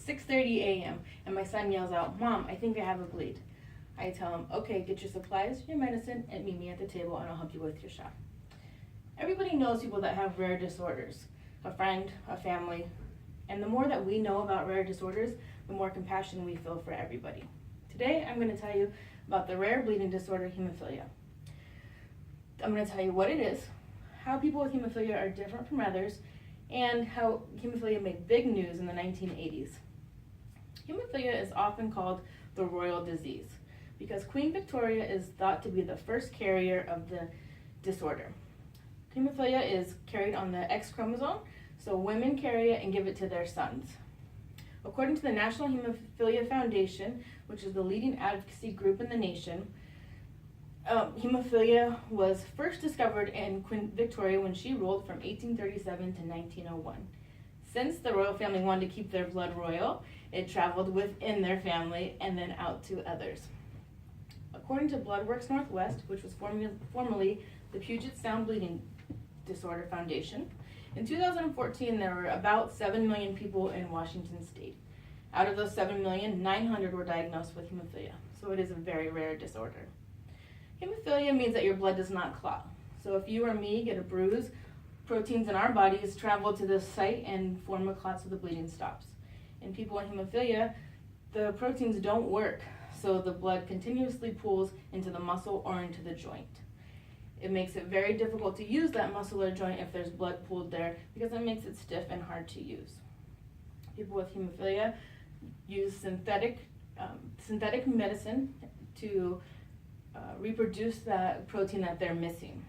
6:30 a.m. and my son yells out, "Mom, I think I have a bleed." I tell him, "Okay, get your supplies, your medicine, and meet me at the table and I'll help you with your shot." Everybody knows people that have rare disorders, a friend, a family, and the more that we know about rare disorders, the more compassion we feel for everybody. Today, I'm going to tell you about the rare bleeding disorder, hemophilia. I'm going to tell you what it is, how people with hemophilia are different from others, and how hemophilia made big news in the 1980s. Hemophilia is often called the royal disease because Queen Victoria is thought to be the first carrier of the disorder. Hemophilia is carried on the X chromosome, so women carry it and give it to their sons. According to the National Hemophilia Foundation, which is the leading advocacy group in the nation, hemophilia was first discovered in Queen Victoria when she ruled from 1837 to 1901. Since the royal family wanted to keep their blood royal, it traveled within their family and then out to others. According to BloodWorks Northwest, which was formerly the Puget Sound Bleeding Disorder Foundation, in 2014 there were about 7 million people in Washington state. Out of those 7 million, 900 were diagnosed with hemophilia, so it is a very rare disorder. Hemophilia means that your blood does not clot. So if you or me get a bruise, proteins in our bodies travel to this site and form a clot so the bleeding stops. In people with hemophilia, the proteins don't work, so the blood continuously pools into the muscle or into the joint. It makes it very difficult to use that muscle or joint if there's blood pooled there because it makes it stiff and hard to use. People with hemophilia use synthetic medicine to reproduce that protein that they're missing.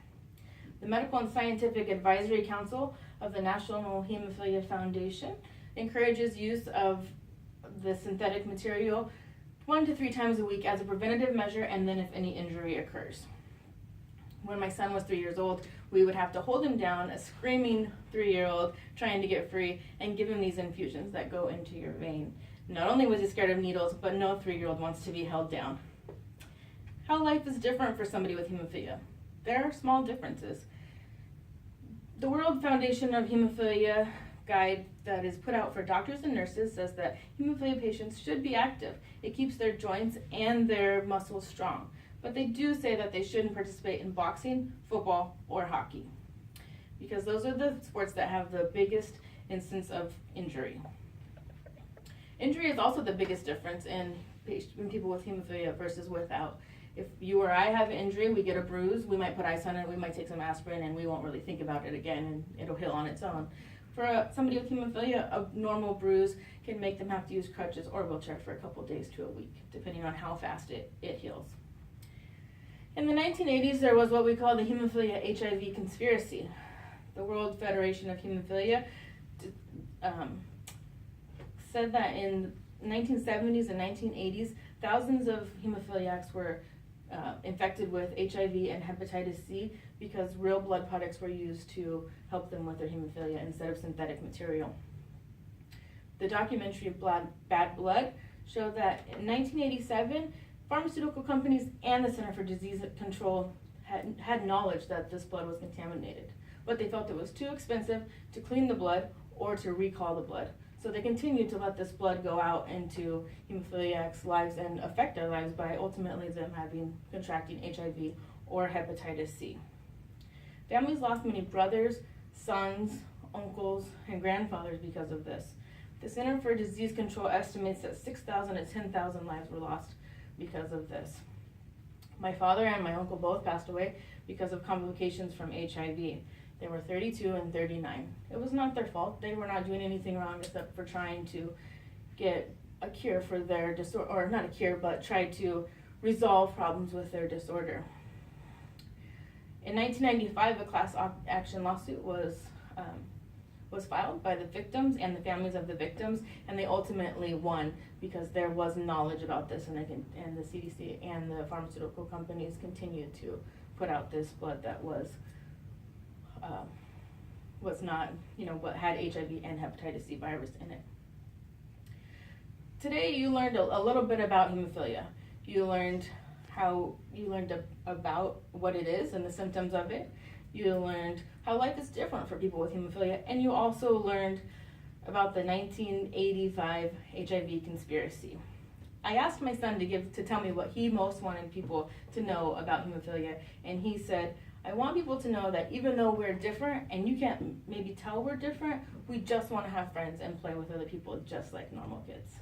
The Medical and Scientific Advisory Council of the National Hemophilia Foundation encourages use of the synthetic material 1 to 3 times a week as a preventative measure and then if any injury occurs. When my son was 3 years old, we would have to hold him down, a screaming 3-year-old trying to get free, and give him these infusions that go into your vein. Not only was he scared of needles, but no 3-year-old wants to be held down. How life is different for somebody with hemophilia. There are small differences. The World Foundation of Hemophilia guide that is put out for doctors and nurses says that hemophilia patients should be active. It keeps their joints and their muscles strong. But they do say that they shouldn't participate in boxing, football, or hockey because those are the sports that have the biggest instance of injury. Injury is also the biggest difference in people with hemophilia versus without. If you or I have an injury, we get a bruise, we might put ice on it, we might take some aspirin, and we won't really think about it again, and it'll heal on its own. For somebody with hemophilia, a normal bruise can make them have to use crutches or wheelchair for a couple days to a week, depending on how fast it heals. In the 1980s, there was what we call the hemophilia HIV conspiracy. The World Federation of Hemophilia said that in the 1970s and 1980s, thousands of hemophiliacs were infected with HIV and hepatitis C because real blood products were used to help them with their hemophilia instead of synthetic material. The documentary Bad Blood showed that in 1987, pharmaceutical companies and the Center for Disease Control had knowledge that this blood was contaminated, but they felt it was too expensive to clean the blood or to recall the blood. So they continued to let this blood go out into hemophiliacs' lives and affect their lives by ultimately them contracting HIV or hepatitis C. Families lost many brothers, sons, uncles, and grandfathers because of this. The Center for Disease Control estimates that 6,000 to 10,000 lives were lost because of this. My father and my uncle both passed away because of complications from HIV. They were 32 and 39. It was not their fault. They were not doing anything wrong except for trying to get a cure for their disorder, or not a cure, but try to resolve problems with their disorder. In 1995, a class action lawsuit was filed by the victims and the families of the victims, and they ultimately won because there was knowledge about this, and the CDC and the pharmaceutical companies continued to put out this blood that was not, what had HIV and hepatitis C virus in it. Today you learned a little bit about hemophilia. You learned about what it is and the symptoms of it. You learned how life is different for people with hemophilia, and you also learned about the 1985 HIV conspiracy. I asked my son to tell me what he most wanted people to know about hemophilia, and he said, I want people to know that even though we're different, and you can't maybe tell we're different, we just want to have friends and play with other people just like normal kids.